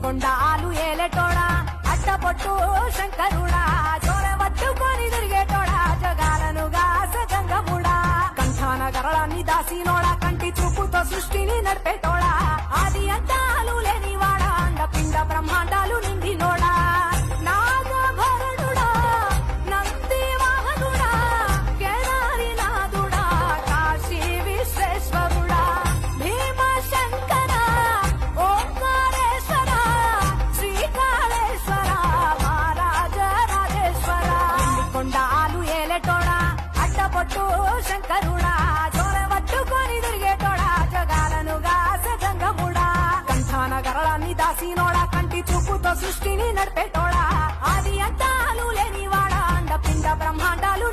కొండాలు ఏలేటోడా అట్టపొట్టు శంకరుడా జోరె పట్టుకొని తిరిగేటోడా జగాలను గాసగంగముడా కంఠాన గరళాన్ని దాసినోడా కంటి చూపుతో సృష్టిని నడిపేటోడా ఆది అంతాలు లేనివాడా అండపిండ బ్రహ్మాండాలు నిండినోడా నాగభరణుడా నంది వాహనుడా కేదారినాథుడా కాశీ విశ్వేశ్వరుడా భీమశంకర ఓంకారేశ్వర శ్రీకాళేశ్వర మహారాజ రాజేశ్వర కొండాలు ఏలేటోడా అట్టపొట్టు శంకరుడా జోరె పట్టుకొని తిరిగేటోడా జగాలను గాసగంగముడా కంఠాన గరళాన్ని దాసినోడా కంటి చూపుతో సృష్టిని నడిపేటోడా ఆది అంతాలు లేనివాడా అండపిండ బ్రహ్మాండాలు